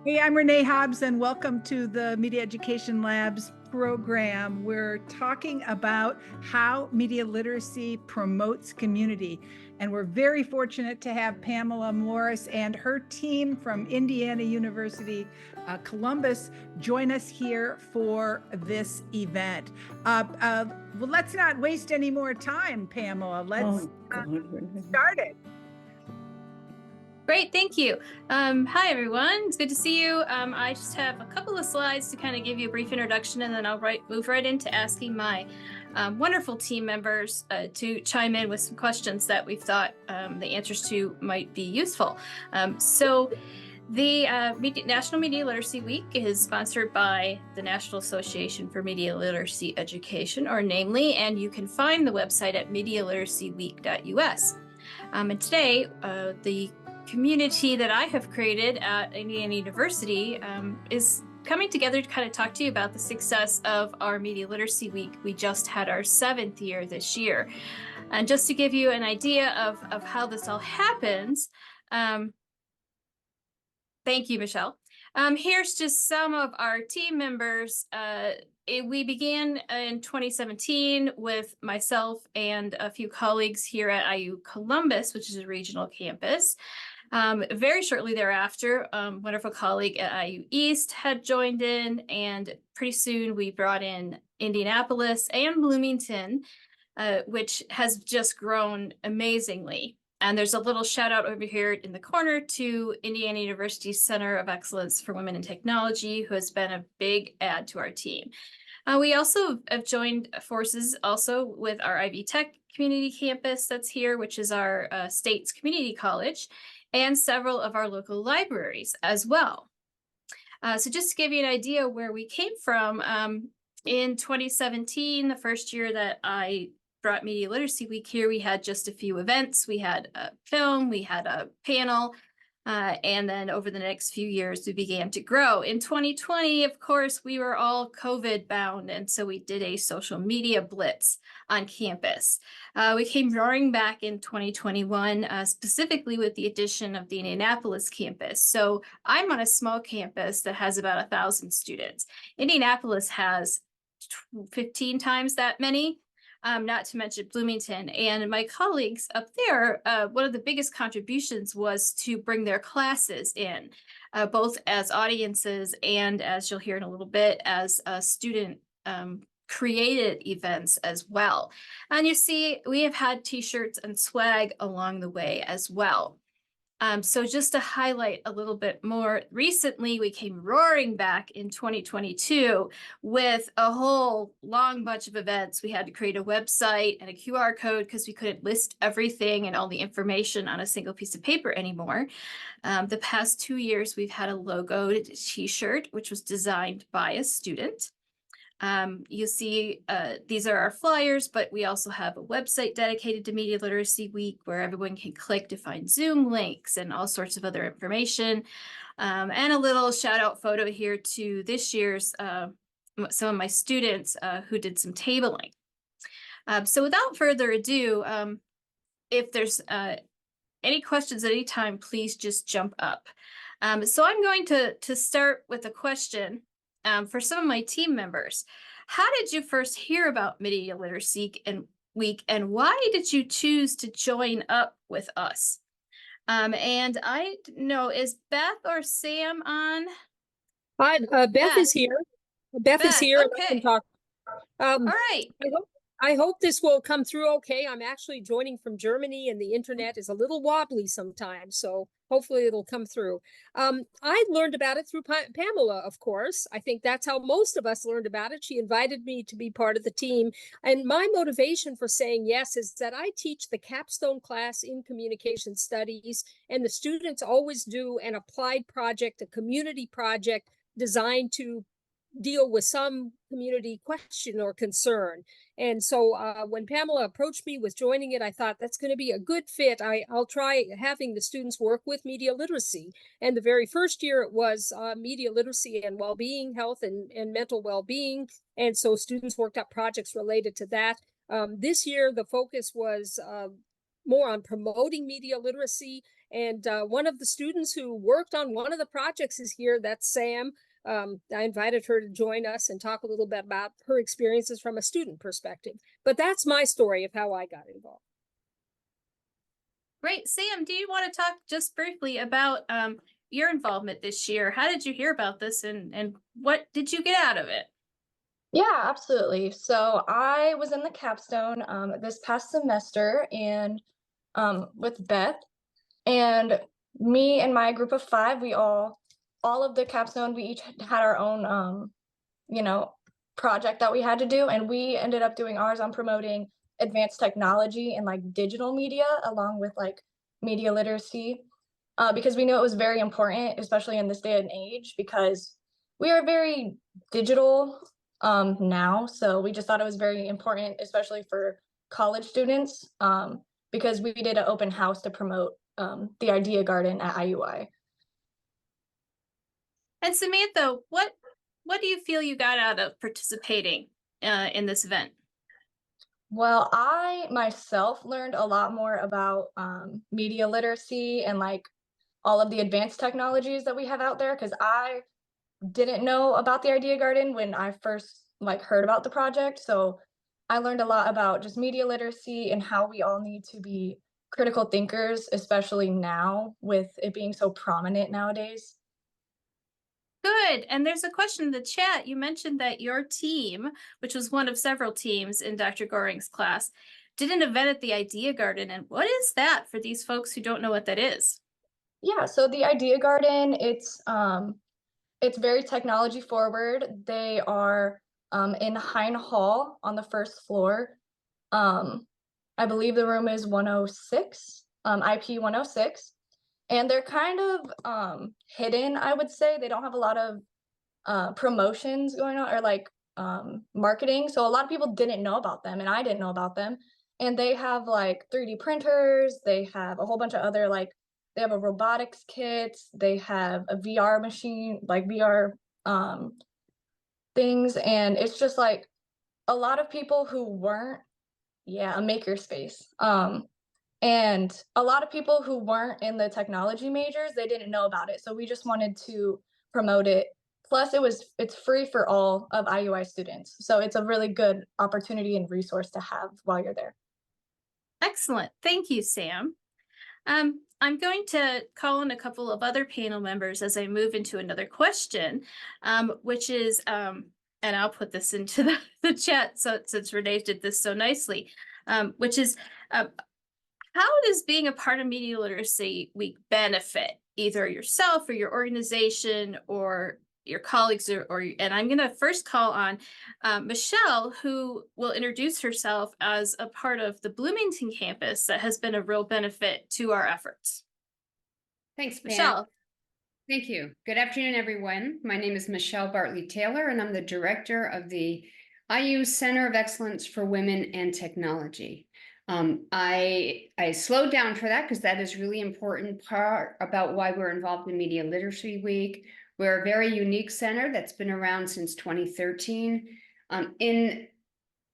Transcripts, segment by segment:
Hey, I'm Renee Hobbs, and welcome to the Media Education Labs program. We're talking about how media literacy promotes community. And we're very fortunate to have Pamela Morris and her team from Indiana University, Columbus, join us here for this event. Well, let's not waste any more time, Pamela. Let's start it. Great, thank you. Hi, everyone. It's good to see you. I just have a couple of slides to kind of give you a brief introduction, and then I'll move right into asking my wonderful team members to chime in with some questions that we thought the answers to might be useful. The National Media Literacy Week is sponsored by the National Association for Media Literacy Education, or NAMELY, and you can find the website at medialiteracyweek.us. And today, the community that I have created at Indiana University is coming together to kind of talk to you about the success of our Media Literacy Week. We just had our 7th year this year. And just to give you an idea of how this all happens, thank you, Michelle. Here's just some of our team members. We began in 2017 with myself and a few colleagues here at IU Columbus, which is a regional campus. Very shortly thereafter, wonderful colleague at IU East had joined in, and pretty soon we brought in Indianapolis and Bloomington, which has just grown amazingly. And there's a little shout out over here in the corner to Indiana University Center of Excellence for Women in Technology, who has been a big add to our team. We also have joined forces also with our Ivy Tech community campus that's here, which is our state's community college, and several of our local libraries as well. So just to give you an idea where we came from, in 2017, the first year that I brought Media Literacy Week here, we had just a few events. We had a film, we had a panel, and then over the next few years, we began to grow. In 2020, of course, we were all COVID bound, and so we did a social media blitz on campus. We came roaring back in 2021, specifically with the addition of the Indianapolis campus. So I'm on a small campus that has about 1,000 students. Indianapolis has 15 times that many. Not to mention Bloomington. And my colleagues up there, one of the biggest contributions was to bring their classes in, both as audiences and, as you'll hear in a little bit, as student created events as well. And you see, we have had t-shirts and swag along the way as well. So just to highlight a little bit more, recently we came roaring back in 2022 with a whole long bunch of events. We had to create a website and a QR code because we couldn't list everything and all the information on a single piece of paper anymore. The past 2 years, we've had a logoed t-shirt, which was designed by a student. You'll see these are our flyers, but we also have a website dedicated to Media Literacy Week where everyone can click to find Zoom links and all sorts of other information. And a little shout out photo here to this year's, some of my students who did some tabling. So without further ado, if there's any questions at any time, please just jump up. So I'm going to start with a question. For some of my team members, how did you first hear about Media Literacy Week, and why did you choose to join up with us? And I know, is Beth or Sam on? Hi, Beth is here. Beth is here. Okay. I can talk. All right. I hope this will come through okay. I'm actually joining from Germany, and the internet is a little wobbly sometimes, so hopefully it'll come through. I learned about it through Pamela, of course. I think that's how most of us learned about it. She invited me to be part of the team. And my motivation for saying yes is that I teach the capstone class in communication studies, and the students always do an applied project, a community project designed to deal with some community question or concern. And so when Pamela approached me with joining it, I thought that's going to be a good fit. I'll try having the students work with media literacy. And the very first year it was media literacy and well-being, health and mental well-being. And so students worked up projects related to that. This year, the focus was more on promoting media literacy And one of the students who worked on one of the projects is here. That's Sam. I invited her to join us and talk a little bit about her experiences from a student perspective. But that's my story of how I got involved. Great. Sam, do you want to talk just briefly about your involvement this year? How did you hear about this and what did you get out of it? Yeah, absolutely. So I was in the capstone this past semester and with Beth, and me and my group of five, all of the capstone, we each had our own you know, project that we had to do, and we ended up doing ours on promoting advanced technology and like digital media along with like media literacy, because we knew it was very important, especially in this day and age, because we are very digital now. So we just thought it was very important, especially for college students, because we did an open house to promote the Idea Garden at IUI. And Samantha, what do you feel you got out of participating in this event? Well, I myself learned a lot more about media literacy and like all of the advanced technologies that we have out there, because I didn't know about the Idea Garden when I first like heard about the project. So I learned a lot about just media literacy and how we all need to be critical thinkers, especially now with it being so prominent nowadays. Good. And there's a question in the chat. You mentioned that your team, which was one of several teams in Dr. Goring's class, did an event at the Idea Garden. And what is that for these folks who don't know what that is? Yeah, so the Idea Garden, it's very technology forward. They are in Hine Hall on the first floor. I believe the room is 106, IP 106. And they're kind of hidden, I would say. They don't have a lot of promotions going on or like marketing. So a lot of people didn't know about them, and I didn't know about them. And they have like 3D printers, they have a whole bunch of other like they have a robotics kit, they have a VR machine, like VR things, and it's just like a lot of people who weren't, yeah, a maker space. And a lot of people who weren't in the technology majors, they didn't know about it. So we just wanted to promote it. Plus it's free for all of IUI students. So it's a really good opportunity and resource to have while you're there. Excellent. Thank you, Sam. I'm going to call in a couple of other panel members as I move into another question, which is, and I'll put this into the chat so since Renee did this so nicely, which is, how does being a part of Media Literacy Week benefit either yourself or your organization or your colleagues and I'm going to first call on Michelle, who will introduce herself as a part of the Bloomington campus that has been a real benefit to our efforts. Thanks, Pam. Michelle. Thank you. Good afternoon, everyone. My name is Michelle Bartley-Taylor, and I'm the director of the IU Center of Excellence for Women and Technology. I slowed down for that because that is really important part about why we're involved in Media Literacy Week. We're a very unique center that's been around since 2013. In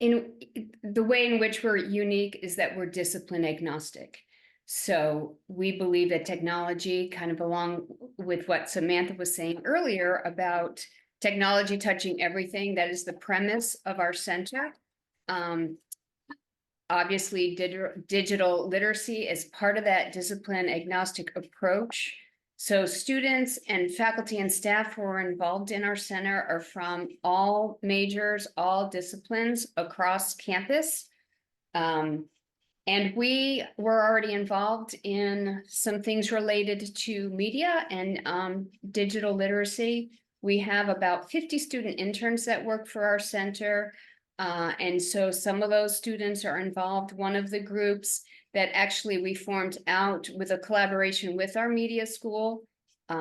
the way in which we're unique is that we're discipline agnostic. So we believe that technology, kind of along with what Samantha was saying earlier about technology touching everything, that is the premise of our center. Obviously, digital literacy is part of that discipline agnostic approach. So students and faculty and staff who are involved in our center are from all majors, all disciplines across campus. And we were already involved in some things related to media and digital literacy. We have about 50 student interns that work for our center. And so some of those students are involved. One of the groups that actually we formed out with a collaboration with our media school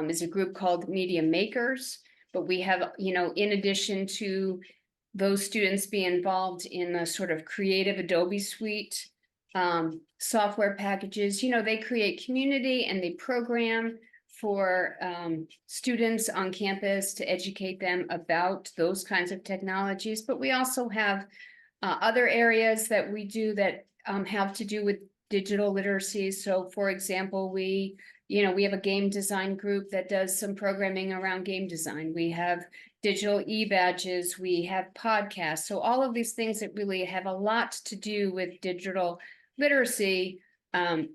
is a group called Media Makers. But we have, in addition to those students being involved in the sort of creative Adobe suite software packages, they create community and they program for students on campus to educate them about those kinds of technologies. But we also have other areas that we do that have to do with digital literacy. So for example, we have a game design group that does some programming around game design. We have digital e-badges, we have podcasts. So all of these things that really have a lot to do with digital literacy, and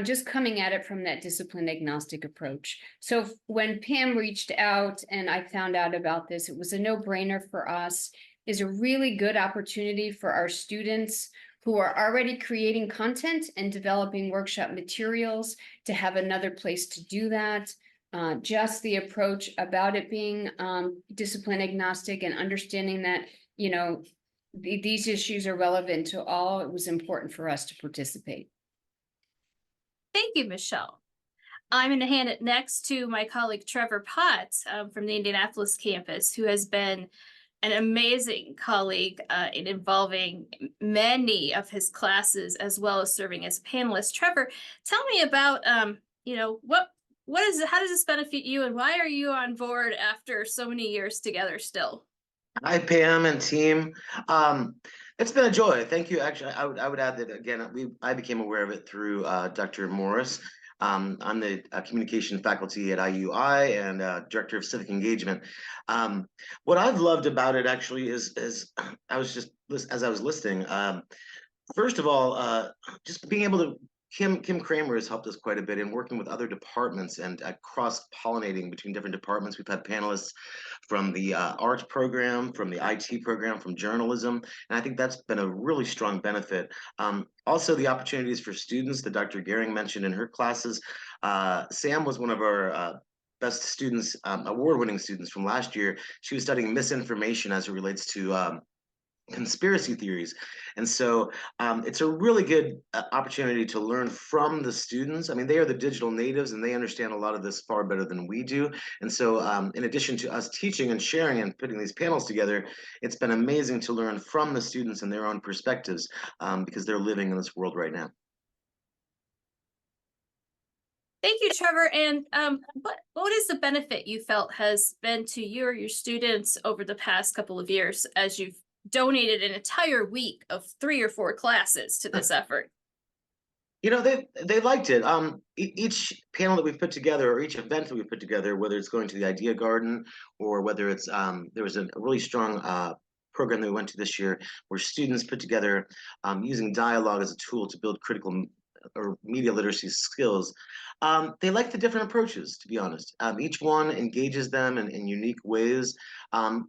just coming at it from that discipline agnostic approach. So when Pam reached out and I found out about this, it was a no-brainer for us. Is a really good opportunity for our students who are already creating content and developing workshop materials to have another place to do that. Just the approach about it being discipline agnostic and understanding that, these issues are relevant to all, it was important for us to participate. Thank you, Michelle. I'm going to hand it next to my colleague Trevor Potts from the Indianapolis campus, who has been an amazing colleague in involving many of his classes, as well as serving as a panelist. Trevor, tell me about, how does this benefit you, and why are you on board after so many years together still? Hi, Pam and team. It's been a joy. Thank you. Actually, I would add that again, I became aware of it through Dr. Morris. I'm the communication faculty at IUI and director of civic engagement. What I've loved about it actually is as I was listening. First of all, just being able to. Kim Kramer has helped us quite a bit in working with other departments and cross-pollinating between different departments. We've had panelists from the art program, from the IT program, from journalism, and I think that's been a really strong benefit. Also, the opportunities for students that Dr. Gehring mentioned in her classes. Sam was one of our best students, award-winning students from last year. She was studying misinformation as it relates to conspiracy theories. And so it's a really good opportunity to learn from the students. I mean, they are the digital natives and they understand a lot of this far better than we do. And so in addition to us teaching and sharing and putting these panels together, it's been amazing to learn from the students and their own perspectives because they're living in this world right now. Thank you, Trevor. And what is the benefit you felt has been to you or your students over the past couple of years as you've donated an entire week of 3 or 4 classes to this effort? They liked it. Each panel that we've put together, or each event that we've put together, whether it's going to the Idea Garden or whether it's there was a really strong program that we went to this year where students put together using dialogue as a tool to build critical or media literacy skills. They like the different approaches, to be honest. Each one engages them in unique ways.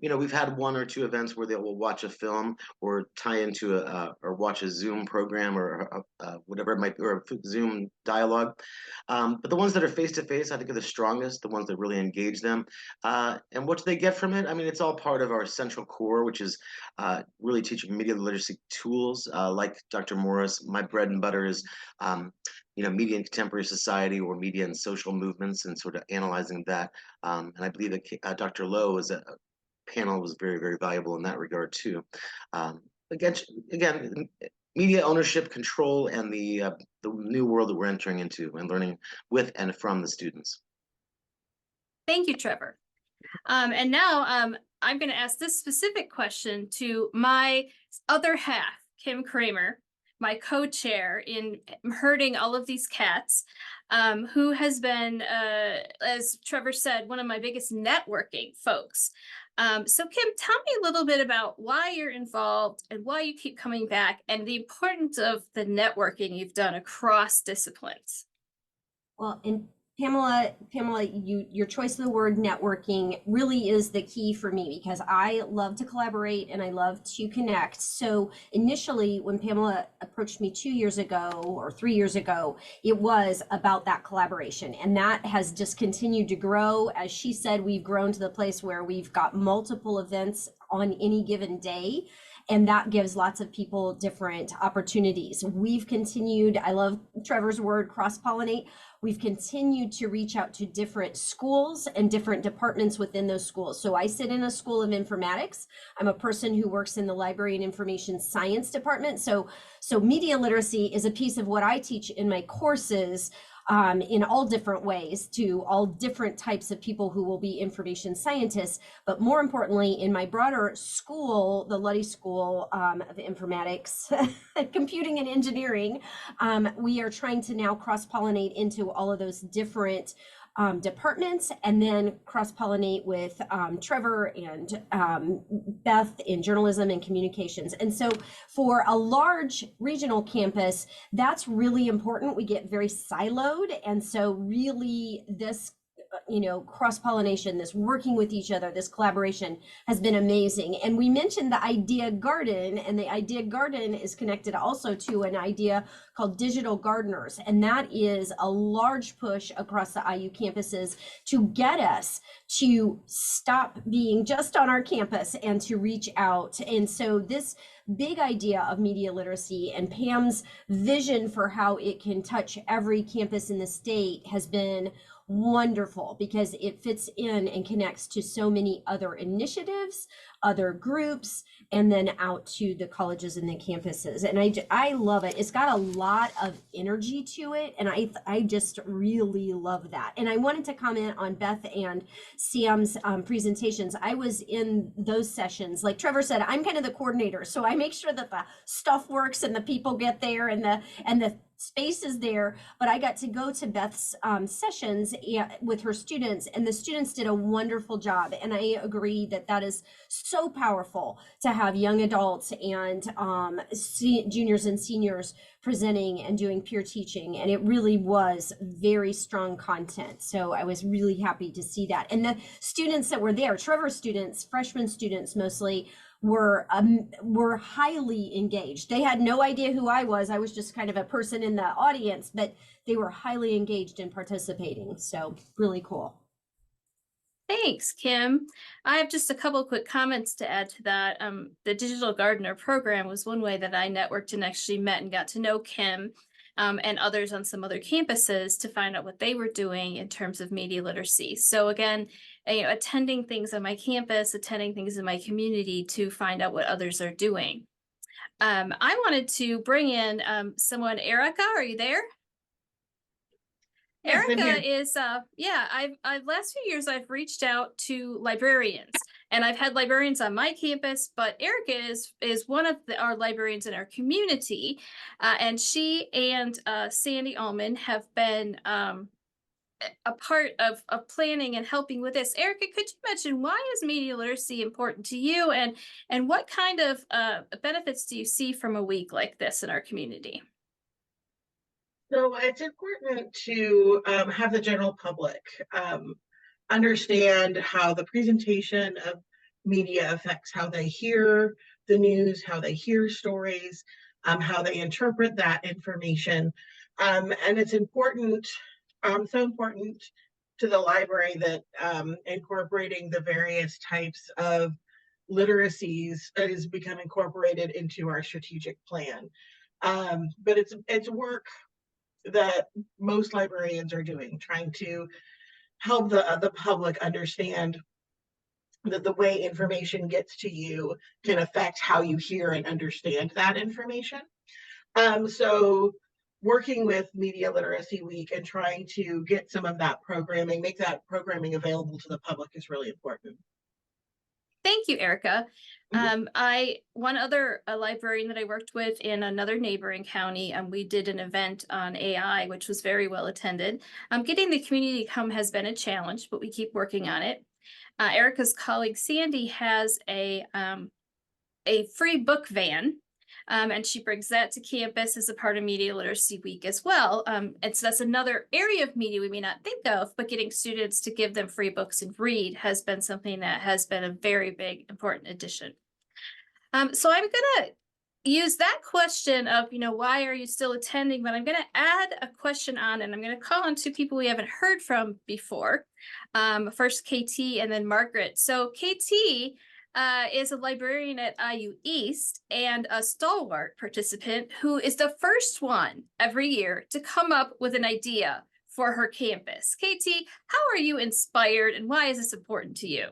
We've had 1 or 2 events where they will watch a film or tie into or watch a Zoom program or whatever it might be, or a Zoom dialogue. But the ones that are face-to-face, I think, are the strongest, the ones that really engage them. And what do they get from it? I mean, it's all part of our central core, which is really teaching media literacy tools. Like Dr. Morris, my bread and butter is media in contemporary society or media and social movements and sort of analyzing that. And I believe that Dr. Lowe was a panel was very, very valuable in that regard too. Again, media ownership, control, and the new world that we're entering into and learning with and from the students. Thank you, Trevor. And now I'm going to ask this specific question to my other half, Kim Kramer, my co-chair in herding all of these cats, who has been, as Trevor said, one of my biggest networking folks. So Kim, tell me a little bit about why you're involved and why you keep coming back and the importance of the networking you've done across disciplines. Well, and Pamela, your choice of the word networking really is the key for me because I love to collaborate and I love to connect. So initially, when Pamela approached me 2 years ago or 3 years ago, it was about that collaboration. And that has just continued to grow. As she said, we've grown to the place where we've got multiple events on any given day. And that gives lots of people different opportunities. We've continued, I love Trevor's word, cross-pollinate. We've continued to reach out to different schools and different departments within those schools. So I sit in a school of informatics. I'm a person who works in the library and information science department. So media literacy is a piece of what I teach in my courses. in all different ways to all different types of people who will be information scientists. But more importantly, in my broader school, the Luddy School of Informatics, Computing and Engineering, we are trying to now cross-pollinate into all of those different departments, and then cross-pollinate with Trevor and Beth in journalism and communications. And so for a large regional campus, that's really important. We get very siloed. And so really this cross-pollination, this working with each other, this collaboration has been amazing. And we mentioned the Idea Garden, and the Idea Garden is connected also to an idea called Digital Gardeners. And that is a large push across the IU campuses to get us to stop being just on our campus and to reach out. And so this big idea of media literacy and Pam's vision for how it can touch every campus in the state has been wonderful, because it fits in and connects to so many other initiatives, other groups, and then out to the colleges and the campuses. And I love it. It's got a lot of energy to it, and I just really love that. And I wanted to comment on Beth and Sam's presentations. I was in those sessions. Like Trevor said, I'm kind of the coordinator, so I make sure that the stuff works and the people get there and the space is there. But I got to go to Beth's sessions with her students, and the students did a wonderful job. And I agree that that is so powerful to have young adults and juniors and seniors presenting and doing peer teaching. And it really was very strong content. So I was really happy to see that. And the students that were there, Trevor's students, freshman students mostly, were highly engaged. They had no idea who I was. I was just kind of a person in the audience, but they were highly engaged in participating. So really cool. Thanks, Kim. I have just a couple quick comments to add to that. The Digital Gardener program was one way that I networked and actually met and got to know Kim and others on some other campuses to find out what they were doing in terms of media literacy. So again, attending things on my campus, attending things in my community to find out what others are doing. I wanted to bring in someone. Erica, are you there? Yes, Erica is, I've last few years, I've reached out to librarians, and I've had librarians on my campus, but Erica is one of our librarians in our community. And she and Sandy Allman have been a part of planning and helping with this. Erica, could you mention, why is media literacy important to you, and what kind of benefits do you see from a week like this in our community? So it's important to have the general public understand how the presentation of media affects how they hear the news, how they hear stories, how they interpret that information. And it's important, so important to the library that incorporating the various types of literacies has become incorporated into our strategic plan. But it's work that most librarians are doing, trying to help the public understand that the way information gets to you can affect how you hear and understand that information. So working with Media Literacy Week and trying to get some of that programming, make that programming available to the public is really important. Thank you, Erica. One other librarian that I worked with in another neighboring county, we did an event on AI, which was very well attended. Getting the community to come has been a challenge, but we keep working on it. Erica's colleague Sandy has a free book van, and she brings that to campus as a part of Media Literacy Week as well. And so that's another area of media we may not think of, but getting students to give them free books and read has been something that has been a very big, important addition. So I'm going to use that question of, why are you still attending? But I'm going to add a question on, and I'm going to call on two people we haven't heard from before. First, KT and then Margaret. So KT is a librarian at IU East and a stalwart participant who is the first one every year to come up with an idea for her campus. KT, how are you inspired, and why is this important to you?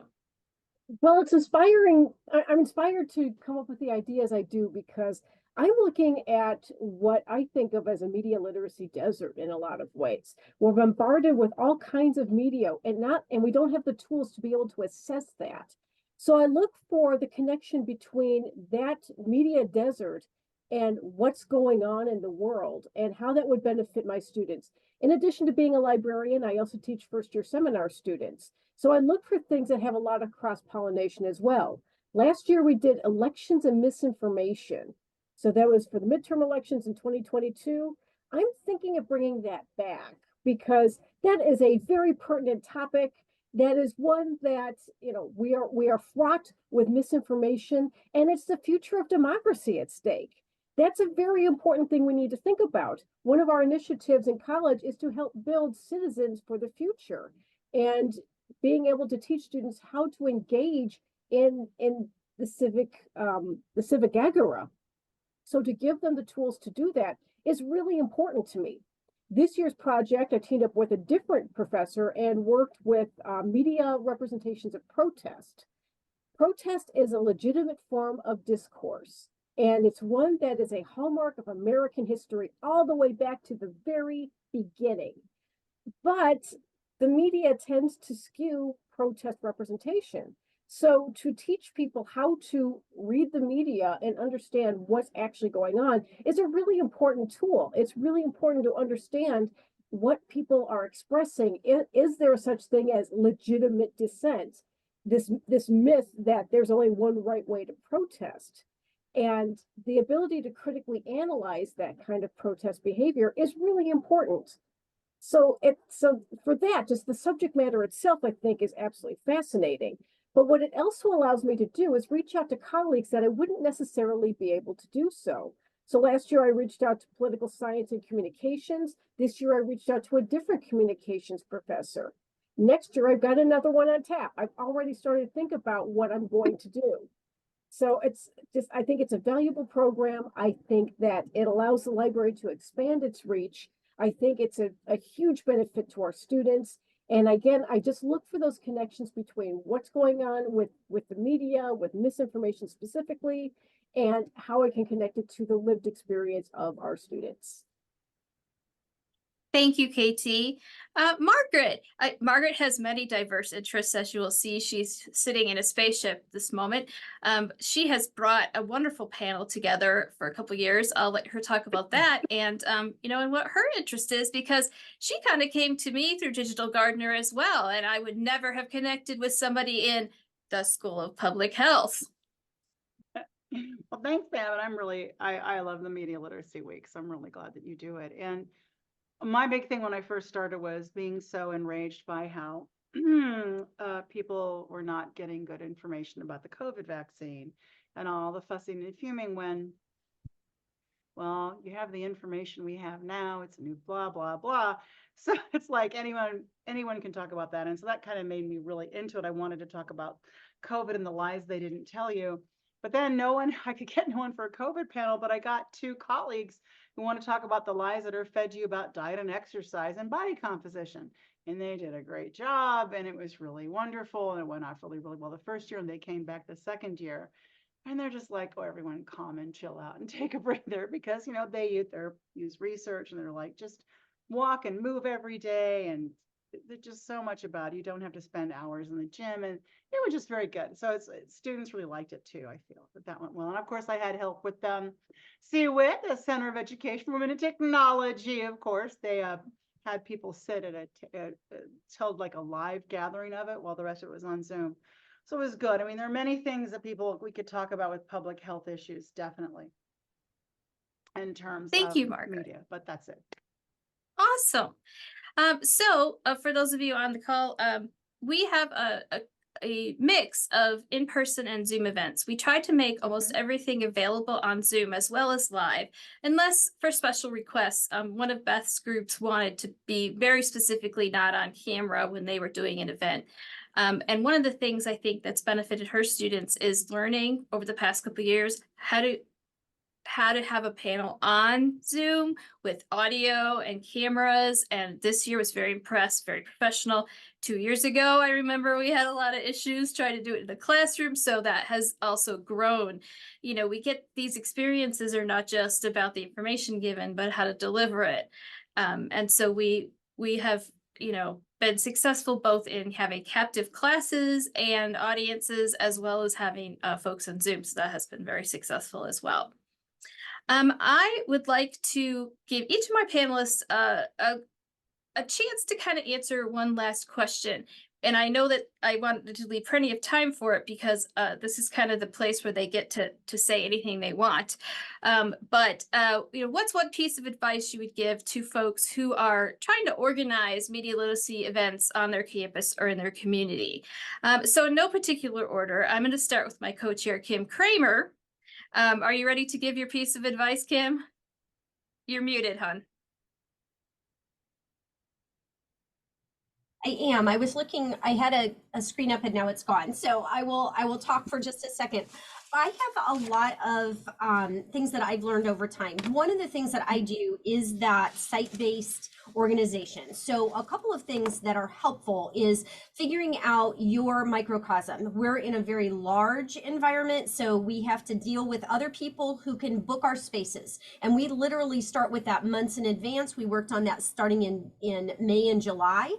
Well, it's inspiring. I'm inspired to come up with the ideas I do because I'm looking at what I think of as a media literacy desert in a lot of ways. We're bombarded with all kinds of media and we don't have the tools to be able to assess that. So I look for the connection between that media desert and what's going on in the world and how that would benefit my students. In addition to being a librarian, I also teach first-year seminar students. So I look for things that have a lot of cross-pollination as well. Last year, we did elections and misinformation. So that was for the midterm elections in 2022. I'm thinking of bringing that back because that is a very pertinent topic. That is one that, we are fraught with misinformation, and it's the future of democracy at stake. That's a very important thing we need to think about. One of our initiatives in college is to help build citizens for the future, and being able to teach students how to engage in the civic agora. So to give them the tools to do that is really important to me. This year's project, I teamed up with a different professor and worked with media representations of protest. Protest is a legitimate form of discourse, and it's one that is a hallmark of American history all the way back to the very beginning. But the media tends to skew protest representation. So to teach people how to read the media and understand what's actually going on is a really important tool. It's really important to understand what people are expressing. Is there such thing as legitimate dissent? This myth that there's only one right way to protest. And the ability to critically analyze that kind of protest behavior is really important. So for that, just the subject matter itself, I think, is absolutely fascinating. But what it also allows me to do is reach out to colleagues that I wouldn't necessarily be able to do so. So last year I reached out to political science and communications. This year I reached out to a different communications professor. Next year I've got another one on tap. I've already started to think about what I'm going to do. So I think it's a valuable program. I think that it allows the library to expand its reach. I think it's a huge benefit to our students. And again, I just look for those connections between what's going on with the media, with misinformation specifically, and how I can connect it to the lived experience of our students. Thank you, KT. Margaret. Margaret has many diverse interests, as you will see. She's sitting in a spaceship this moment. She has brought a wonderful panel together for a couple of years. I'll let her talk about that and and what her interest is, because she kind of came to me through Digital Gardener as well, and I would never have connected with somebody in the School of Public Health. Well, thanks, Pam. And I love the Media Literacy Week, so I'm really glad that you do it. And my big thing when I first started was being so enraged by how people were not getting good information about the COVID vaccine and all the fussing and fuming when, well, you have the information we have now, it's a new blah, blah, blah. So it's like anyone can talk about that. And so that kind of made me really into it. I wanted to talk about COVID and the lies they didn't tell you. But then I could get no one for a COVID panel, but I got two colleagues who want to talk about the lies that are fed you about diet and exercise and body composition. And they did a great job, and it was really wonderful, and it went off really, really well the first year, and they came back the second year. And they're just like, oh, everyone calm and chill out and take a breather, because, they use research, and they're like, just walk and move every day, and there's just so much about it. You don't have to spend hours in the gym, and it was just very good. So students really liked it too. I feel that went well. And of course I had help with CWIT, the Center of Education for Women and Technology. Of course, they had people sit at held like a live gathering of it while the rest of it was on Zoom. So it was good. I mean, there are many things that we could talk about with public health issues, definitely, in terms Thank of you, Margaret. media, but that's it. Awesome. So for those of you on the call, we have a mix of in-person and Zoom events. We try to make almost everything available on Zoom as well as live, unless for special requests. One of Beth's groups wanted to be very specifically not on camera when they were doing an event. And one of the things I think that's benefited her students is learning over the past couple of years how how to have a panel on Zoom with audio and cameras. And this year was very impressed, very professional. 2 years ago, I remember we had a lot of issues trying to do it in the classroom. So that has also grown. You know, we get these experiences are not just about the information given, but how to deliver it. And so we have, you know, been successful both in having captive classes and audiences, as well as having folks on Zoom. So that has been very successful as well. I would like to give each of my panelists a chance to kind of answer one last question. And I know that I wanted to leave plenty of time for it because this is kind of the place where they get to say anything they want. But you know, what's one piece of advice you would give to folks who are trying to organize media literacy events on their campus or in their community? So in no particular order, I'm going to start with my co-chair, Kim Kramer. Are you ready to give your piece of advice, Kim? You're muted, hon. I am. I was looking, I had a screen up and now it's gone. So I will talk for just a second. I have a lot of things that I've learned over time. One of the things that I do is that site-based organization. So a couple of things that are helpful is figuring out your microcosm. We're in a very large environment, so we have to deal with other people who can book our spaces. And we literally start with that months in advance. We worked on that starting in May and July.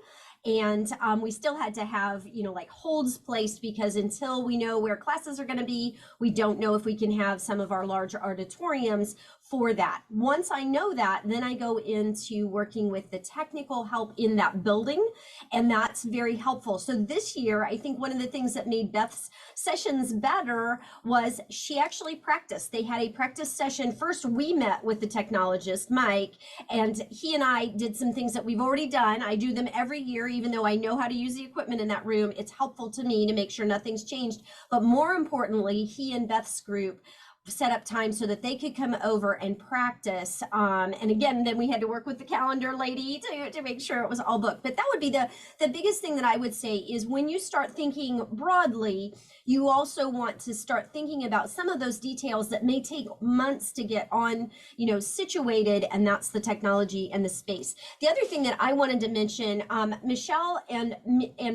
And we still had to have, you know, like holds placed because until we know where classes are going to be, we don't know if we can have some of our larger auditoriums for that. Once I know that, then I go into working with the technical help in that building, and that's very helpful. So this year, I think one of the things that made Beth's sessions better was she actually practiced. They had a practice session. First, we met with the technologist, Mike, and he and I did some things that we've already done. I do them every year, even though I know how to use the equipment in that room. It's helpful to me to make sure nothing's changed. But more importantly, he and Beth's group set up time so that they could come over and practice. And again, then we had to work with the calendar lady to make sure it was all booked. But that would be the biggest thing that I would say is when you start thinking broadly, you also want to start thinking about some of those details that may take months to get on, you know, situated, and that's the technology and the space. The other thing that I wanted to mention, Michelle and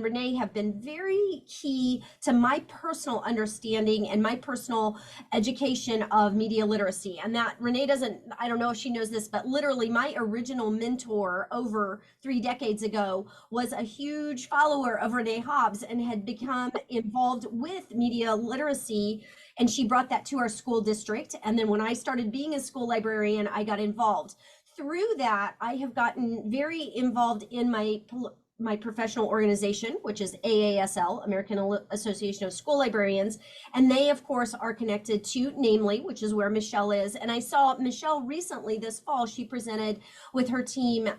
Renee have been very key to my personal understanding and my personal education of media literacy. And that Renee doesn't, I don't know if she knows this, but literally my original mentor over 3 decades ago was a huge follower of Renee Hobbs and had become involved with media literacy. And she brought that to our school district. And then when I started being a school librarian, I got involved. Through that, I have gotten very involved in my professional organization, which is AASL, American Association of School Librarians. And they, of course, are connected to Namely, which is where Michelle is. And I saw Michelle recently this fall, she presented with her team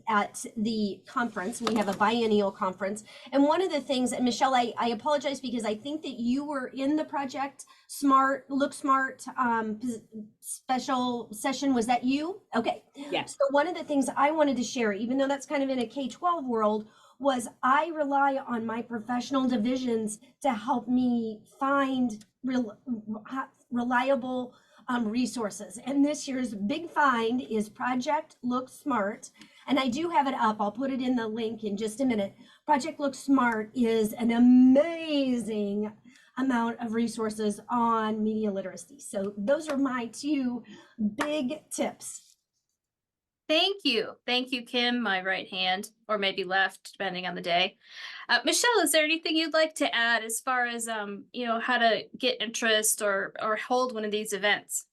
at the conference. We have a biennial conference. And one of the things, and Michelle, I apologize because I think that you were in the Project Smart, Look Smart special session. Was that you? Okay. Yes. So one of the things I wanted to share, even though that's kind of in a K-12 world, was I rely on my professional divisions to help me find reliable resources. And this year's big find is Project Look Smart. And I do have it up. I'll put it in the link in just a minute. Project Look Smart is an amazing amount of resources on media literacy. So those are my 2 big tips. Thank you. Thank you, Kim, my right hand, or maybe left, depending on the day. Michelle, is there anything you'd like to add as far as, you know, how to get interest or hold one of these events?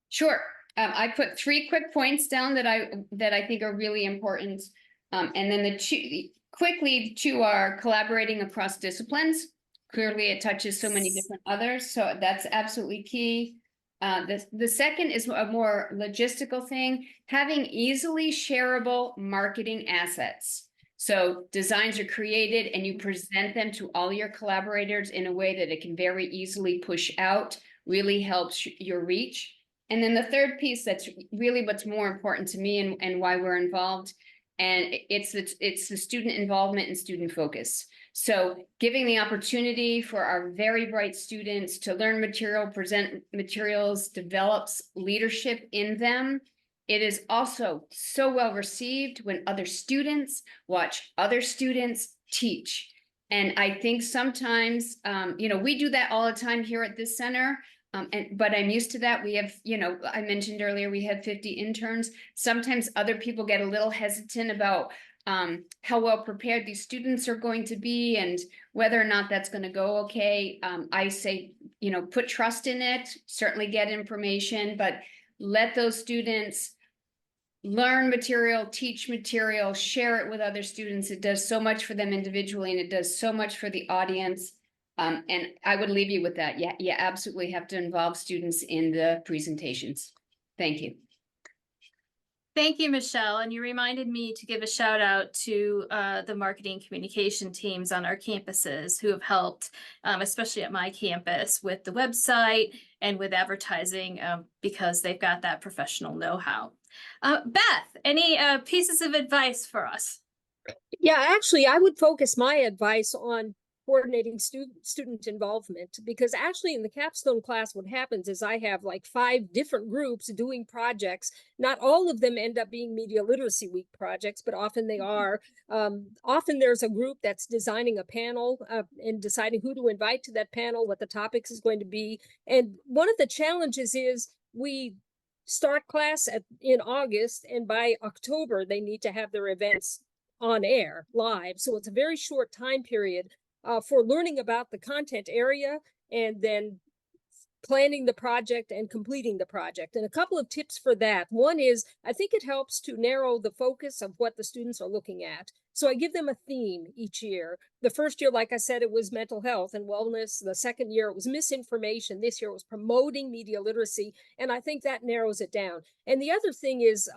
Sure. I put 3 quick points down that I think are really important. And then quickly 2 are collaborating across disciplines. Clearly, it touches so many different others, so that's absolutely key. The second is a more logistical thing, having easily shareable marketing assets. So designs are created and you present them to all your collaborators in a way that it can very easily push out, really helps your reach. And then the third piece that's really what's more important to me and why we're involved, and it's the student involvement and student focus. So giving the opportunity for our very bright students to learn material, present materials, develops leadership in them. It is also so well received when other students watch other students teach. And I think sometimes, we do that all the time here at this center. But I'm used to that. We have, I mentioned earlier, we had 50 interns. Sometimes other people get a little hesitant about how well prepared these students are going to be and whether or not that's going to go okay. I say, put trust in it, certainly get information, but let those students learn material, teach material, share it with other students. It does so much for them individually, and it does so much for the audience. And I would leave you with that. Yeah, you absolutely have to involve students in the presentations. Thank you. Thank you, Michelle. And you reminded me to give a shout out to the marketing communication teams on our campuses who have helped, especially at my campus, with the website and with advertising because they've got that professional know-how. Beth, any pieces of advice for us? Yeah, actually, I would focus my advice on coordinating student involvement, because actually in the capstone class, what happens is I have like 5 different groups doing projects. Not all of them end up being Media Literacy Week projects, but often they are. Often there's a group that's designing a panel and deciding who to invite to that panel, what the topics is going to be. And one of the challenges is we start class in August, and by October, they need to have their events on air live. So it's a very short time period for learning about the content area and then planning the project and completing the project. And a couple of tips for that. One is, I think it helps to narrow the focus of what the students are looking at. So I give them a theme each year. The first year, like I said, it was mental health and wellness. The second year, it was misinformation. This year, it was promoting media literacy. And I think that narrows it down. And the other thing is,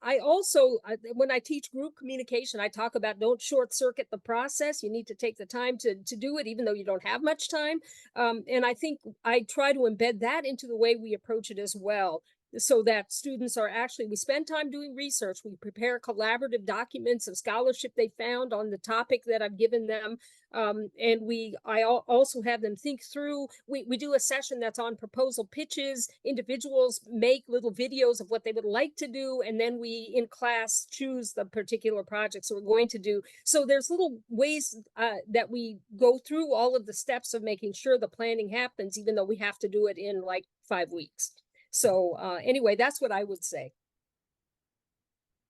I also, when I teach group communication, I talk about don't short circuit the process. You need to take the time to do it, even though you don't have much time. And I think I try to embed that into the way we approach it as well, so that students are actually, we spend time doing research. We prepare collaborative documents of scholarship they found on the topic that I've given them. And I also have them think through, we do a session that's on proposal pitches. Individuals make little videos of what they would like to do, and then we in class choose the particular projects we're going to do. So there's little ways that we go through all of the steps of making sure the planning happens, even though we have to do it in like 5 weeks. So anyway, that's what I would say.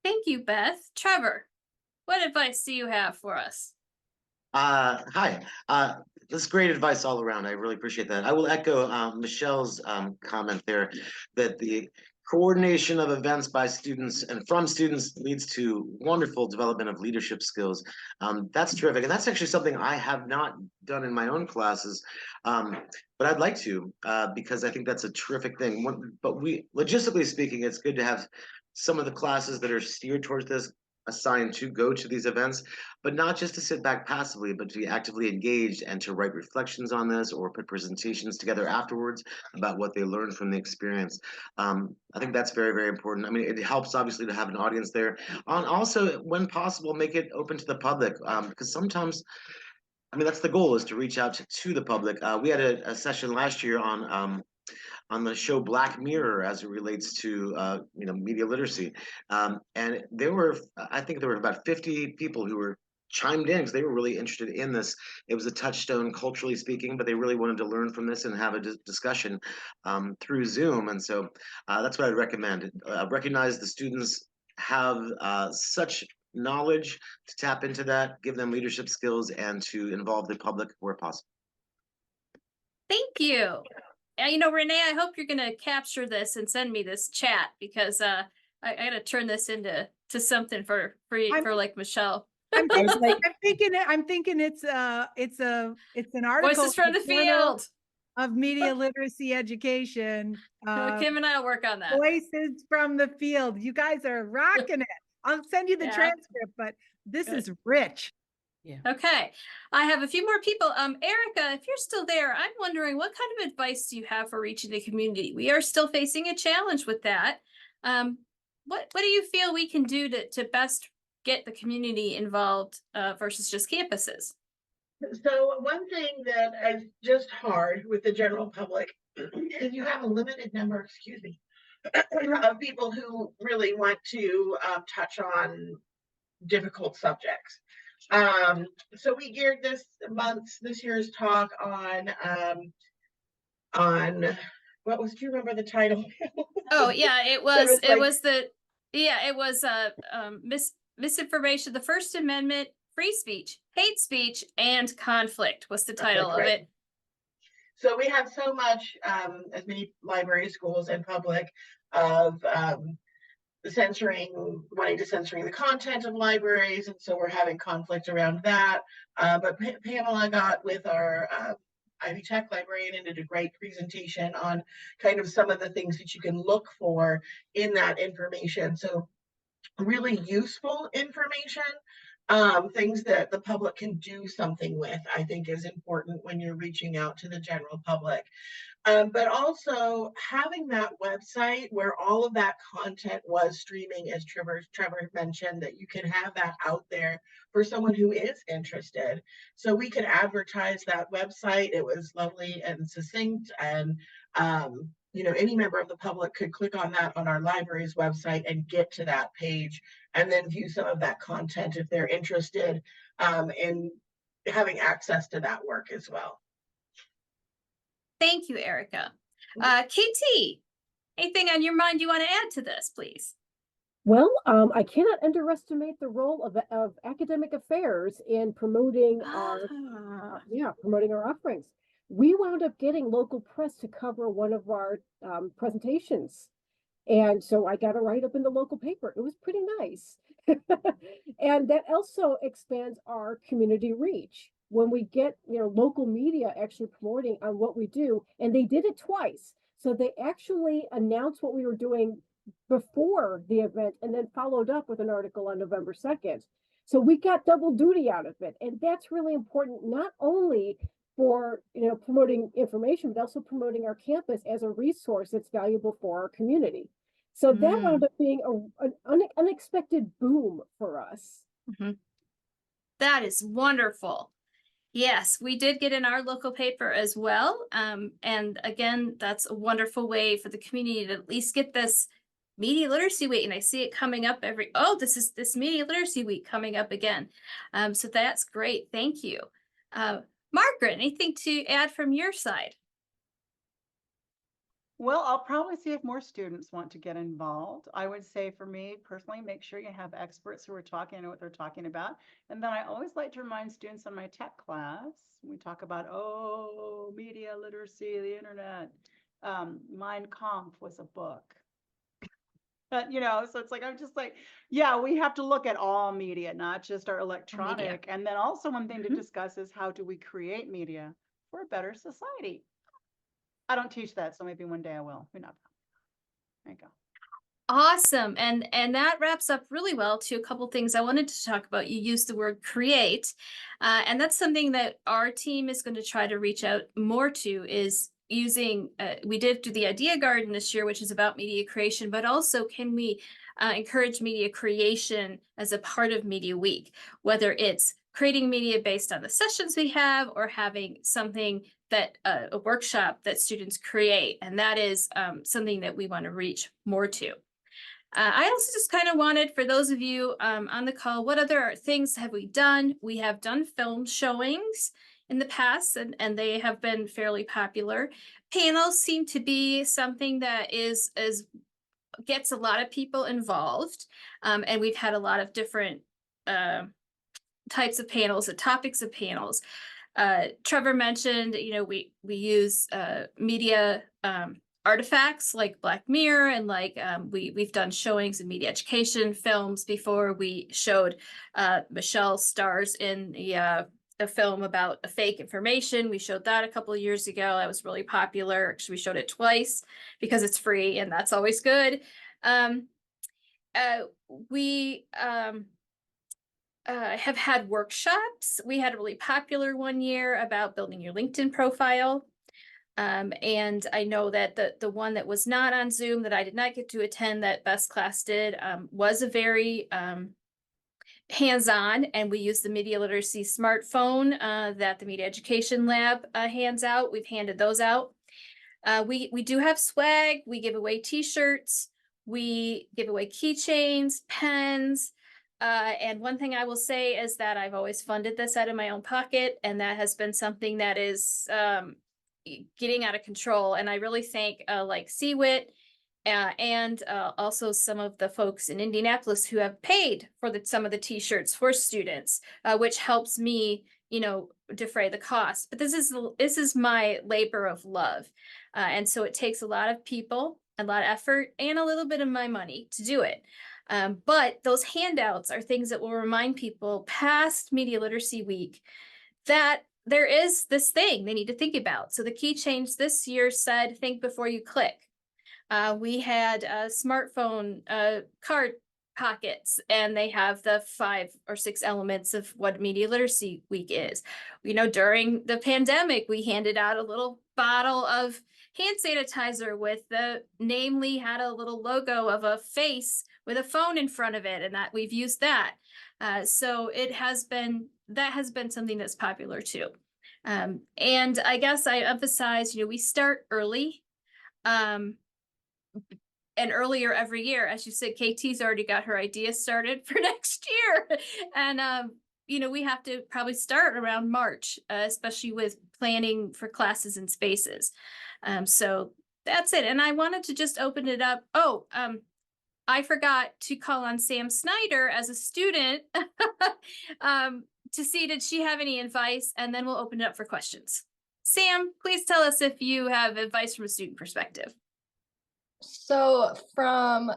Thank you, Beth. Trevor, what advice do you have for us? Hi. This is great advice all around. I really appreciate that. I will echo Michelle's comment there that the coordination of events by students and from students leads to wonderful development of leadership skills. That's terrific. And that's actually something I have not done in my own classes, but I'd like to because I think that's a terrific thing. But logistically speaking, it's good to have some of the classes that are steered towards this assigned to go to these events, but not just to sit back passively, but to be actively engaged and to write reflections on this or put presentations together afterwards about what they learned from the experience. I think that's very, very important. I mean, it helps obviously to have an audience there. And also, when possible, make it open to the public, because sometimes, I mean, that's the goal, is to reach out to the public. We had a session last year on the show Black Mirror as it relates to media literacy, and I think there were about 50 people who were chimed in because they were really interested in this. It was a touchstone culturally speaking, but they really wanted to learn from this and have a discussion through Zoom. And so that's what I'd recommend. Recognize the students have such knowledge to tap into that, give them leadership skills, and to involve the public where possible. Thank you. Renee, I hope you're going to capture this and send me this chat, because I got to turn this into something for like Michelle. I'm thinking it's an article. Voices from the field of media literacy education. Kim and I'll work on that. Voices from the field. You guys are rocking it. I'll send you the transcript, but this is rich. Yeah. Okay. I have a few more people. Erica, if you're still there, I'm wondering, what kind of advice do you have for reaching the community? We are still facing a challenge with that. What do you feel we can do to best get the community involved versus just campuses? So one thing that is just hard with the general public is you have a limited number, excuse me, of people who really want to touch on difficult subjects. So we geared this year's talk on what was, do you remember the title? Oh yeah, it was like- was misinformation, the First Amendment, free speech, hate speech, and conflict was the title of it. So we have so much, as many libraries, schools, and public, of wanting to censoring the content of libraries, and so we're having conflict around that. But Pamela got with our Ivy Tech librarian and did a great presentation on kind of some of the things that you can look for in that information. So really useful information, things that the public can do something with, I think is important when you're reaching out to the general public. But also having that website where all of that content was streaming, as Trevor mentioned, that you can have that out there for someone who is interested. So we could advertise that website. It was lovely and succinct, and any member of the public could click on that on our library's website and get to that page and then view some of that content if they're interested in having access to that work as well. Thank you, Erica. KT, anything on your mind you want to add to this, please? Well, I cannot underestimate the role of academic affairs in promoting promoting our offerings. We wound up getting local press to cover one of our presentations. And so I got a write-up in the local paper. It was pretty nice. And that also expands our community reach. When we get, local media actually promoting on what we do, and they did it twice. So they actually announced what we were doing before the event and then followed up with an article on November 2nd. So we got double duty out of it. And that's really important, not only for, promoting information, but also promoting our campus as a resource that's valuable for our community. So that wound up being an unexpected boom for us. Mm-hmm. That is wonderful. Yes, we did get in our local paper as well. And again, that's a wonderful way for the community to at least get this Media Literacy Week. And I see it coming up this is this Media Literacy Week coming up again. So that's great. Thank you. Margaret, anything to add from your side? Well, I'll probably see if more students want to get involved. I would say for me personally, make sure you have experts who are talking and know what they're talking about. And then I always like to remind students in my tech class, we talk about, media literacy, the internet. Mein Kampf was a book. So it's like, I'm just like, yeah, we have to look at all media, not just our electronic. And then also one thing to discuss is how do we create media for a better society? I don't teach that, so maybe one day I will. Who knows? There you go. Awesome. And that wraps up really well to a couple things I wanted to talk about. You used the word create, and that's something that our team is going to try to reach out more to, is using, we did do the Idea Garden this year, which is about media creation, but also can we encourage media creation as a part of Media Week, whether it's creating media based on the sessions we have or having something that a workshop that students create. And that is something that we want to reach more to. I also just kind of wanted, for those of you on the call, what other things have we done? We have done film showings in the past, and they have been fairly popular. Panels seem to be something that gets a lot of people involved. And we've had a lot of different types of panels and topics of panels. Trevor mentioned, we use media artifacts like Black Mirror, and like we've done showings in media education films before. We showed Michelle stars in a film about a fake information. We showed that a couple of years ago. That was really popular. Actually, we showed it twice because it's free, and that's always good. We have had workshops. We had a really popular one year about building your LinkedIn profile. And I know that the one that was not on Zoom that I did not get to attend, that Best Class did, was a very hands-on, and we use the media literacy smartphone that the Media Education Lab hands out. We've handed those out. We do have swag. We give away t-shirts. We give away keychains, pens. And one thing I will say is that I've always funded this out of my own pocket, and that has been something that is getting out of control. And I really thank like CWIT and also some of the folks in Indianapolis who have paid for some of the t-shirts for students, which helps me, you know, defray the cost. But this is my labor of love. And so it takes a lot of people, a lot of effort, and a little bit of my money to do it. But those handouts are things that will remind people past Media Literacy Week that there is this thing they need to think about. So the key change this year said, think before you click. We had smartphone card pockets, and they have the 5 or 6 elements of what Media Literacy Week is. You know, during the pandemic, we handed out a little bottle of hand sanitizer with namely had a little logo of a face with a phone in front of it, and that we've used that. So that has been something that's popular too. And I guess I emphasize, you know, we start early. And earlier every year, as you said, KT's already got her idea started for next year. And, you know, we have to probably start around March, especially with planning for classes and spaces. So that's it. And I wanted to just open it up. I forgot to call on Sam Snyder as a student to see, did she have any advice? And then we'll open it up for questions. Sam, please tell us if you have advice from a student perspective. So from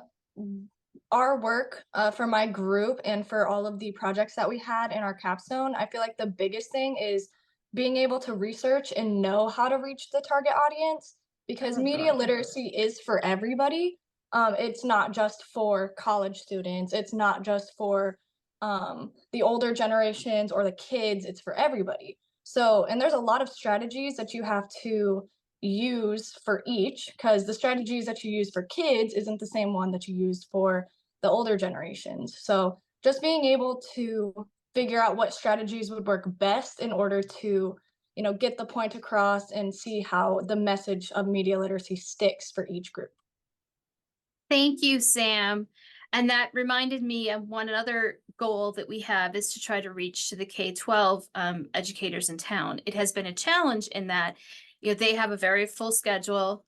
our work, for my group and for all of the projects that we had in our capstone, I feel like the biggest thing is being able to research and know how to reach the target audience, because media literacy is for everybody. It's not just for college students. It's not just for the older generations or the kids. It's for everybody. So, and there's a lot of strategies that you have to use for each, because the strategies that you use for kids isn't the same one that you use for the older generations. So just being able to figure out what strategies would work best in order to, you know, get the point across and see how the message of media literacy sticks for each group. Thank you, Sam. And that reminded me of one other goal that we have is to try to reach to the K-12 educators in town. It has been a challenge in that, you know, they have a very full schedule.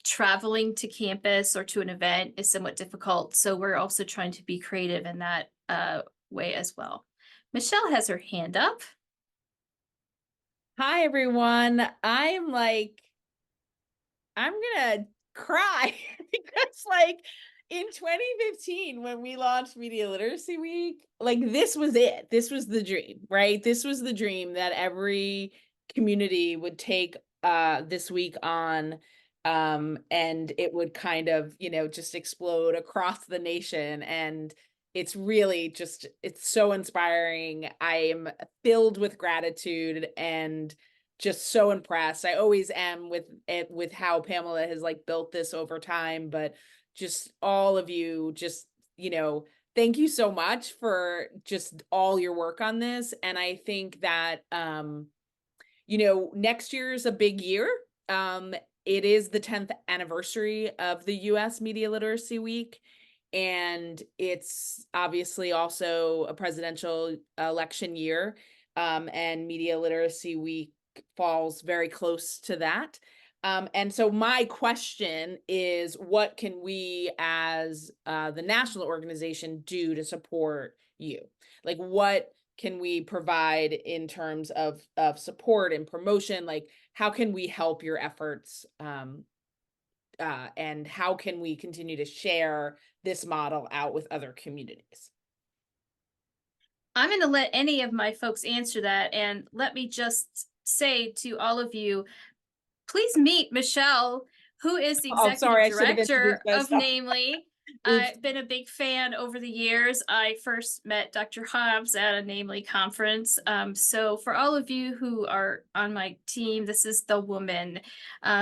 Traveling to campus or to an event is somewhat difficult. So we're also trying to be creative in that way as well. Michelle has her hand up. Hi, everyone. I'm gonna cry because in 2015, when we launched Media Literacy Week, this was it. This was the dream, right? This was the dream that every community would take this week on, and it would kind of, you know, just explode across the nation. And it's really just, it's so inspiring. I am filled with gratitude and just so impressed. I always am with how Pamela has built this over time, but just all of you, just, you know, thank you so much for just all your work on this. And I think that, you know, next year is a big year. It is the 10th anniversary of the US Media Literacy Week. And it's obviously also a presidential election year. And Media Literacy Week falls very close to that. And so my question is, what can we as the national organization do to support you? What can we provide in terms of support and promotion? How can we help your efforts? And how can we continue to share this model out with other communities? I'm going to let any of my folks answer that. And let me just say to all of you, please meet Michelle, who is the executive director of Namely. I've been a big fan over the years. I first met Dr. Hobbs at a Namely conference. So for all of you who are on my team, this is the woman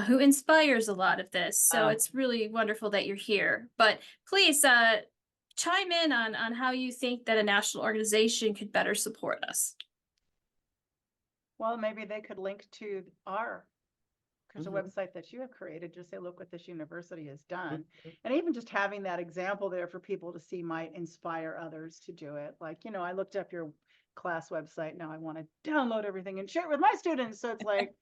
who inspires a lot of this. So it's really wonderful that you're here. But please chime in on how you think that a national organization could better support us. Well, maybe they could link to there's a Mhm. website that you have created, just say, look what this university has done. And even just having that example there for people to see might inspire others to do it. Like, I looked up your class website. Now I want to download everything and share it with my students. So it's like,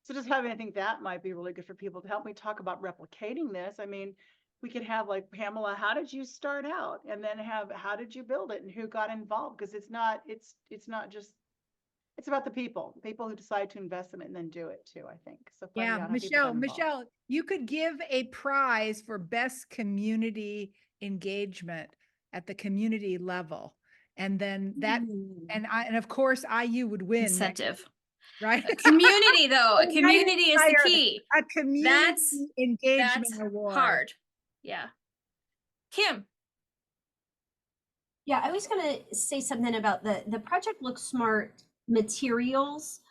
so just having, I think that might be really good for people to help me talk about replicating this. I mean, we could have like, Pamela, how did you start out? And then how did you build it and who got involved? Because it's not just, it's about the people who decide to invest in it and then do it too, I think. So finding Yeah, out how people got involved. Michelle, you could give a prize for best community engagement at the community level. And then that, and of course, IU would win. Incentive. Right? A community though, a Right, community is the inspired. key. A community engagement That's award. hard. Yeah. Kim. Yeah, I was going to say something about the Project Look Smart materials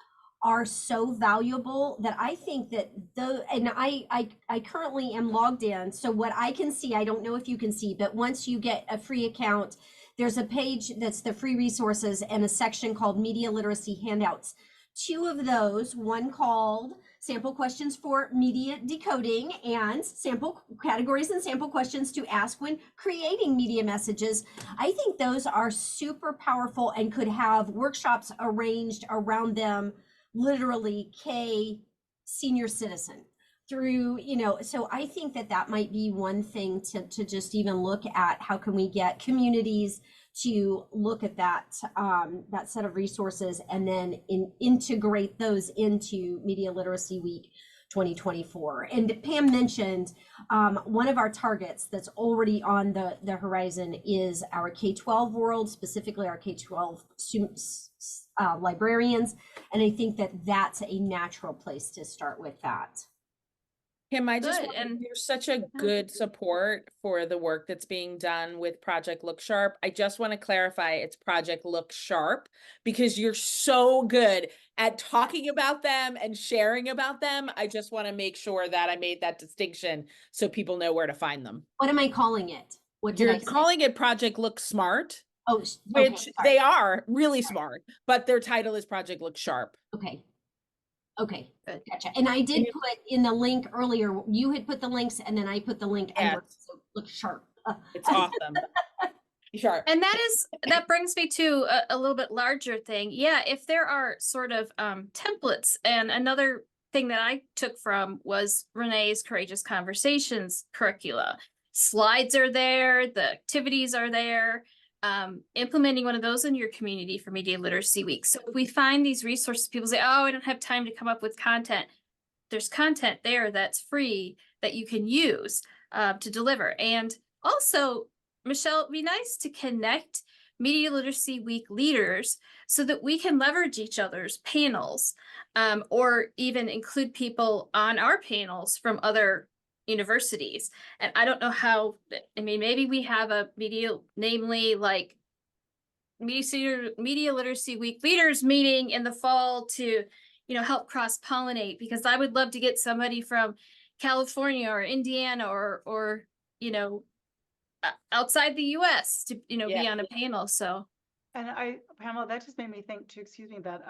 are so valuable that I think that I currently am logged in. So what I can see, I don't know if you can see, but once you get a free account, there's a page that's the free resources and a section called Media Literacy Handouts. 2 of those, one called Sample Questions for Media Decoding and Sample Categories and Sample Questions to Ask When Creating Media Messages. I think those are super powerful and could have workshops arranged around them, literally K senior citizen through, so I think that might be one thing to just even look at. How can we get communities to look at that set of resources and then integrate those into Media Literacy Week 2024. And Pam mentioned one of our targets that's already on the horizon is our K-12 world, specifically our K-12 students, librarians. And I think that's a natural place to start with that. Kim, I just Good, want and- there's such a good support for the work that's being done with Project Look Sharp. I just want to clarify it's Project Look Sharp because you're so good at talking about them and sharing about them. I just want to make sure that I made that distinction so people know where to find them. What am I calling it? What did You're I say? calling it Project Look Smart, Oh, which okay, they are really smart, but their title is Project Look Sharp. Okay, gotcha. And I did put in the link earlier, you had put the links and then I put the link under, so look sharp. It's awesome. Sure. And that brings me to a little bit larger thing. Yeah, if there are sort of templates, and another thing that I took from was Renee's Courageous Conversations curricula. Slides are there, the activities are there. Implementing one of those in your community for Media Literacy Week. So if we find these resources, people say, oh, I don't have time to come up with content. There's content there that's free that you can use to deliver. And also, Michelle, it'd be nice to connect Media Literacy Week leaders so that we can leverage each other's panels or even include people on our panels from other universities. And I don't know how, I mean, maybe we have a namely like Media Literacy Week leaders meeting in the fall to, help cross-pollinate, because I would love to get somebody from California or Indiana or outside the US to, be on a panel. So. And Pamela, that just made me think too, excuse me, that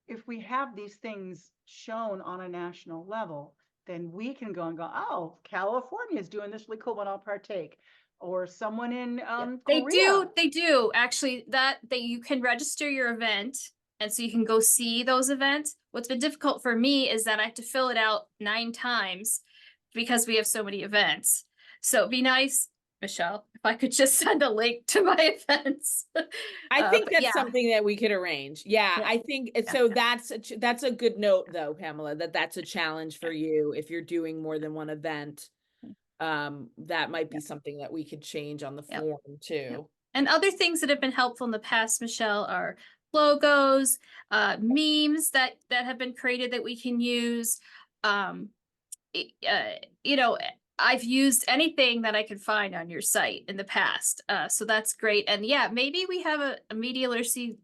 if we have these things shown on a national level, then we can go, oh, California is doing this really cool one, I'll partake. Or someone in Korea. They do actually that you can register your event, and so you can go see those events. What's been difficult for me is that I have to fill it out 9 times because we have so many events. So it'd be nice, Michelle, if I could just send a link to my events. I think that's something that we could arrange. Yeah, I think so. That's a good note, though, Pamela. That's a challenge for you if you're doing more than one event. That might be something that we could change on the form too. And other things that have been helpful in the past, Michelle, are logos, memes that have been created that we can use. I've used anything that I could find on your site in the past. So that's great. And maybe we have a Media Literacy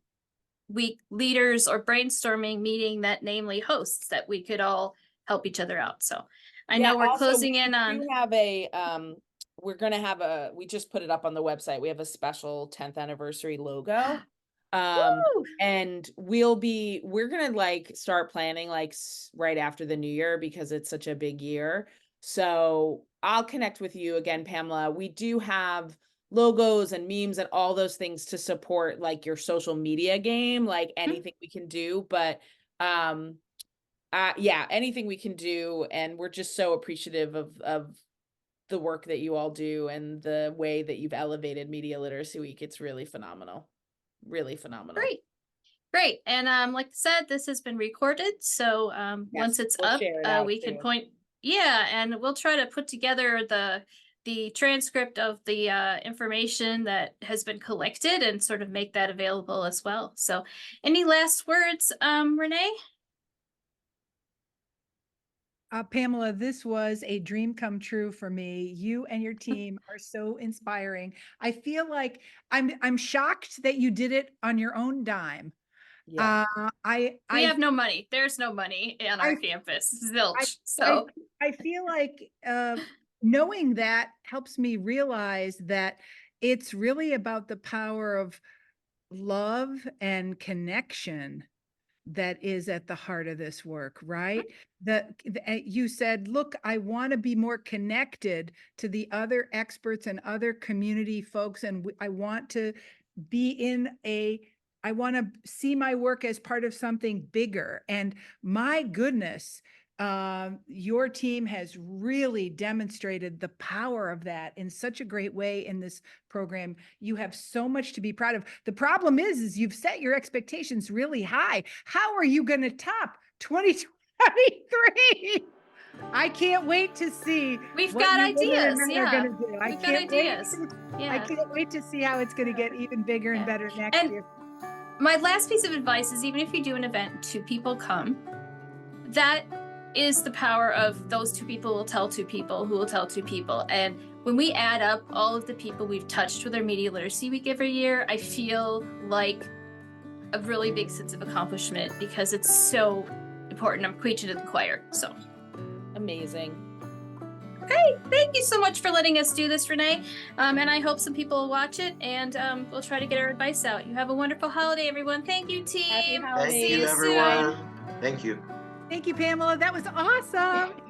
Week leaders or brainstorming meeting that namely hosts that we could all help each other out. So I know we're closing in on. We have a we're gonna have we just put it up on the website. We have a special 10th anniversary logo. Woo! And we're gonna like start planning like right after the new year because it's such a big year. So I'll connect with you again, Pamela. We do have logos and memes and all those things to support like your social media game, like anything we can do. But yeah, anything we can do. And we're just so appreciative of the work that you all do and the way that you've elevated Media Literacy Week. It's really phenomenal. Really phenomenal. Great. And like I said, this has been recorded. So once it's we'll up, share it out we can too. point. Yeah, and we'll try to put together the transcript of the information that has been collected and sort of make that available as well. So any last words, Renee? Pamela, this was a dream come true for me. You and your team are so inspiring. I feel like I'm shocked that you did it on your own dime. Yeah. We have no money. There's no money on our campus. Zilch. So I feel like knowing that helps me realize that it's really about the power of love and connection that is at the heart of this work, right? You said, look, I want to be more connected to the other experts and other community folks, and I want to I want to see my work as part of something bigger. And my goodness, your team has really demonstrated the power of that in such a great way in this program. You have so much to be proud of. The problem is you've set your expectations really high. How are you going to top 2023? I can't wait to see. We've what got you women and ideas. men are Yeah. going to do. We've got ideas. I can't wait to see how it's going to get even bigger and better next year. My last piece of advice is, even if you do an event, 2 people come. That is the power of those 2 people will tell 2 people who will tell 2 people. And when we add up all of the people we've touched with our Media Literacy Week every year, I feel like a really big sense of accomplishment because it's so important. I'm preaching to the choir. So amazing. Okay, thank you so much for letting us do this, Renee. And I hope some people will watch it, and we'll try to get our advice out. You have a wonderful holiday, everyone. Thank you, team. Happy holidays. Thank you, everyone. Thank you. Thank you, Pamela. That was awesome.